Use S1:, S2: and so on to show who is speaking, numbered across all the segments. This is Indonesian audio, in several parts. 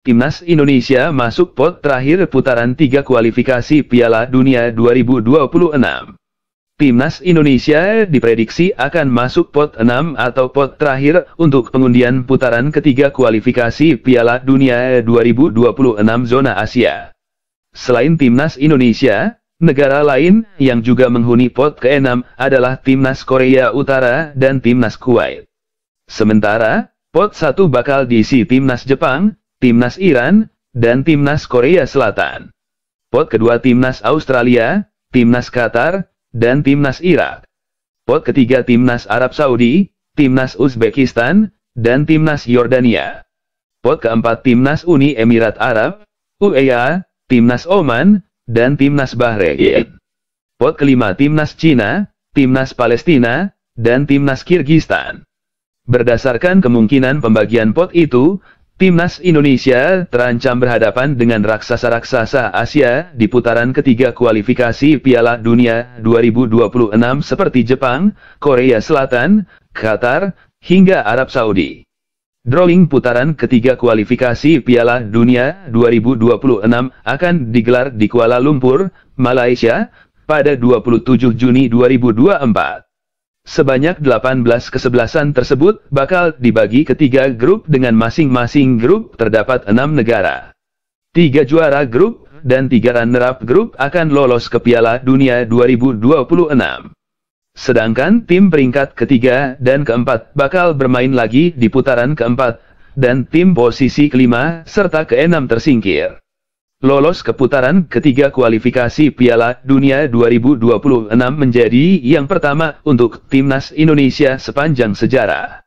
S1: Timnas Indonesia masuk pot terakhir putaran 3 kualifikasi Piala Dunia 2026. Timnas Indonesia diprediksi akan masuk pot 6 atau pot terakhir untuk pengundian putaran ketiga kualifikasi Piala Dunia 2026 zona Asia. Selain Timnas Indonesia, negara lain yang juga menghuni pot ke-6 adalah Timnas Korea Utara dan Timnas Kuwait. Sementara, pot 1 bakal diisi Timnas Jepang, Timnas Iran, dan Timnas Korea Selatan. Pot kedua Timnas Australia, Timnas Qatar, dan Timnas Irak. Pot ketiga Timnas Arab Saudi, Timnas Uzbekistan, dan Timnas Yordania. Pot keempat Timnas Uni Emirat Arab, UEA, Timnas Oman, dan Timnas Bahrain. Pot kelima Timnas Cina, Timnas Palestina, dan Timnas Kirgistan. Berdasarkan kemungkinan pembagian pot itu, Timnas Indonesia terancam berhadapan dengan raksasa-raksasa Asia di putaran ketiga kualifikasi Piala Dunia 2026 seperti Jepang, Korea Selatan, Qatar, hingga Arab Saudi. Drawing putaran ketiga kualifikasi Piala Dunia 2026 akan digelar di Kuala Lumpur, Malaysia, pada 27 Juni 2024. Sebanyak 18 kesebelasan tersebut bakal dibagi ke 3 grup dengan masing-masing grup terdapat 6 negara. 3 juara grup dan 3 runner-up grup akan lolos ke Piala Dunia 2026. Sedangkan tim peringkat ketiga dan keempat bakal bermain lagi di putaran keempat, dan tim posisi kelima serta keenam tersingkir. Lolos ke putaran ketiga kualifikasi Piala Dunia 2026 menjadi yang pertama untuk Timnas Indonesia sepanjang sejarah.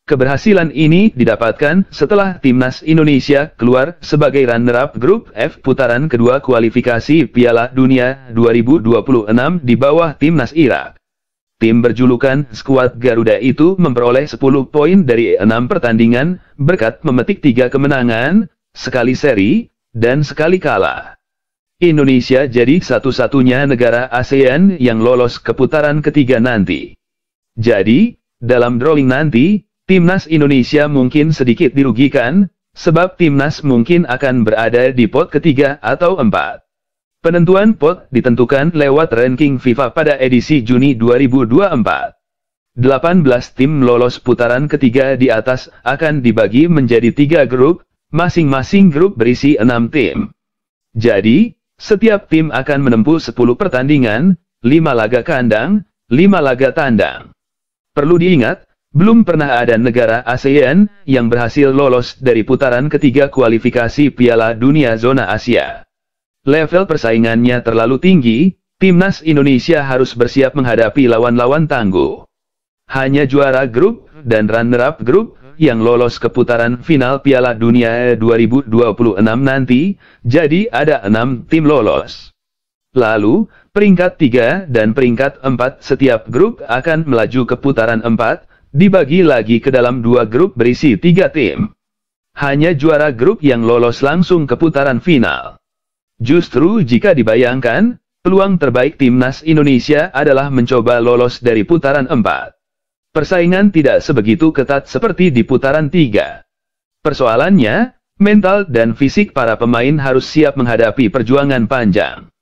S1: Keberhasilan ini didapatkan setelah Timnas Indonesia keluar sebagai runner-up grup F putaran kedua kualifikasi Piala Dunia 2026 di bawah Timnas Irak. Tim berjulukan skuad Garuda itu memperoleh 10 poin dari 6 pertandingan berkat memetik 3 kemenangan, sekali seri, dan sekali kalah. Indonesia jadi satu-satunya negara ASEAN yang lolos ke putaran ketiga nanti. Jadi, dalam drawing nanti, Timnas Indonesia mungkin sedikit dirugikan, sebab Timnas mungkin akan berada di pot ketiga atau 4. Penentuan pot ditentukan lewat ranking FIFA pada edisi Juni 2024. 18 tim lolos putaran ketiga di atas akan dibagi menjadi 3 grup, masing-masing grup berisi 6 tim. Jadi, setiap tim akan menempuh 10 pertandingan, 5 laga kandang, 5 laga tandang. Perlu diingat, belum pernah ada negara ASEAN yang berhasil lolos dari putaran ketiga kualifikasi Piala Dunia zona Asia. Level persaingannya terlalu tinggi, Timnas Indonesia harus bersiap menghadapi lawan-lawan tangguh. Hanya juara grup dan runner-up grup yang lolos ke putaran final Piala Dunia 2026 nanti, jadi ada 6 tim lolos. Lalu, peringkat 3 dan peringkat 4 setiap grup akan melaju ke putaran 4, dibagi lagi ke dalam 2 grup berisi 3 tim. Hanya juara grup yang lolos langsung ke putaran final. Justru jika dibayangkan, peluang terbaik Timnas Indonesia adalah mencoba lolos dari putaran 4. Persaingan tidak sebegitu ketat seperti di putaran 3. Persoalannya, mental dan fisik para pemain harus siap menghadapi perjuangan panjang.